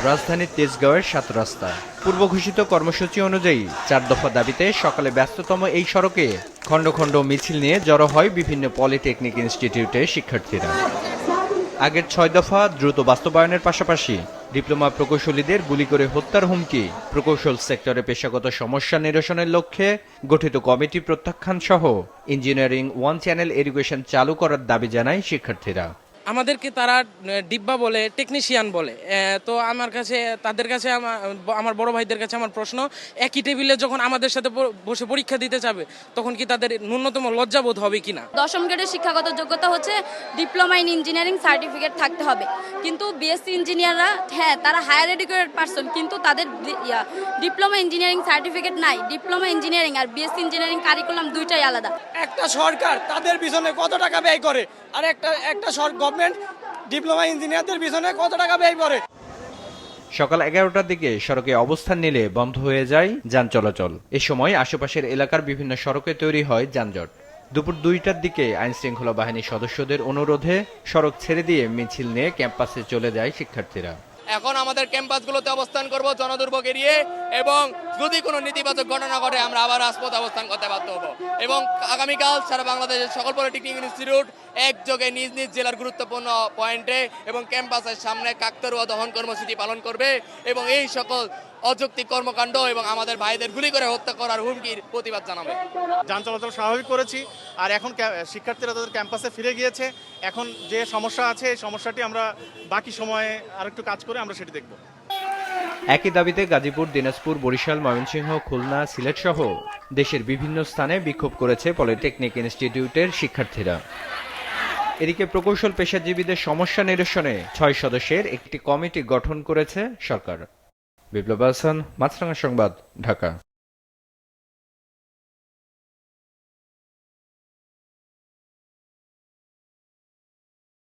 রাজধানীর তেজগাঁওয়ের ৭ রাস্তা। পূর্ব ঘোষিত কর্মসূচি অনুযায়ী ৪ দফা দাবিতে সকালে ব্যস্ততম এই সড়কে খণ্ড খণ্ড মিছিল নিয়ে জড়ো হয় বিভিন্ন পলিটেকনিক ইনস্টিটিউটের শিক্ষার্থীরা। আগের ৬ দফা দ্রুত বাস্তবায়নের পাশাপাশি ডিপ্লোমা প্রকৌশলীদের গুলি করে হত্যার হুমকি, প্রকৌশল সেক্টরে পেশাগত সমস্যা নিরসনের লক্ষ্যে গঠিত কমিটি প্রত্যাখ্যান সহ ইঞ্জিনিয়ারিং ওয়ান চ্যানেল এডুকেশন চালু করার দাবি জানায় শিক্ষার্থীরা। আমাদেরকে তারা ডিব্বা বলে, টেকনিশিয়ান বলে। তো আমার কাছে, তাদের কাছে, আমার বড় ভাইদের কাছে আমার প্রশ্ন, একই টেবিলে যখন আমাদের সাথে বসে পরীক্ষা দিতে যাবে তখন কি তাদের ন্যূনতম লজ্জাবোধ হবে কিনা? ১০ম গ্রেডের শিক্ষাগত যোগ্যতা হচ্ছে ডিপ্লোমা ইন ইঞ্জিনিয়ারিং সার্টিফিকেট থাকতে হবে, কিন্তু বিএসসি ইঞ্জিনিয়াররা তারা হায়ার এডুকেটেড পারসন, কিন্তু তাদের ডিপ্লোমা ইঞ্জিনিয়ারিং সার্টিফিকেট নাই। ডিপ্লোমা ইঞ্জিনিয়ারিং আর বিএসসি ইঞ্জিনিয়ারিং কারিকুলাম দুইটাই আলাদা। একটা সরকার তাদের পিছনে কত টাকা ব্যয় করে, আর একটা গভর্নমেন্ট ডিপ্লোমা ইঞ্জিনিয়ারদের পিছনে কত টাকা ব্যয় করে। সকাল ১১টার দিকে সড়কে অবস্থান নিলে বন্ধ হয়ে যায় যান চলাচল। এ সময় আশেপাশের এলাকার বিভিন্ন সড়কে তৈরি হয় যানজট। দুপুর ২টার দিকে আইনশৃঙ্খলা বাহিনীর সদস্যদের অনুরোধে সড়ক ছেড়ে দিয়ে মিছিল নিয়ে ক্যাম্পাসে চলে যায় শিক্ষার্থীরা। এখন আমাদের ক্যাম্পাসগুলোতে অবস্থান করব জনদুর্ভোগ এড়িয়ে, এবং যদি কোনো নেতিবাচক ঘটনা ঘটে আমরা আবার রাজপথে অবস্থান করতে বাধ্য হব। এবং আগামীকাল সারা বাংলাদেশের সকল পলিটেকনিক ইনস্টিটিউট একযোগে নিজ নিজ জেলার গুরুত্বপূর্ণ পয়েন্টে এবং ক্যাম্পাসের সামনে কাকতাড়ুয়া দহন কর্মসূচি পালন করবে এবং এই সকল অযৌক্তিক কর্মকাণ্ড এবং আমাদের ভাইদের গুলি করে হত্যা করার হুমকির প্রতিবাদ জানাবে। যান চলাচল স্বাভাবিক করেছি, আর এখন শিক্ষার্থীরা তাদের ক্যাম্পাসে ফিরে গিয়েছে। এখন যে সমস্যা আছে এই সমস্যাটি আমরা বাকি সময়ে আরেকটু কাজ করে আমরা সেটি দেখব। একই দাবিতে গাজীপুর, দিনাজপুর, বরিশাল, ময়মনসিংহ, খুলনা, সিলেট সহ দেশের বিভিন্ন স্থানে বিক্ষোভ করেছে পলিটেকনিক ইনস্টিটিউটের শিক্ষার্থীরা। এদিকে প্রকৌশল পেশাজীবীদের সমস্যা নিরসনে ৬ সদস্যের একটি কমিটি গঠন করেছে সরকার। বিপ্লব হাসান, মাছরাঙা সংবাদ, ঢাকা।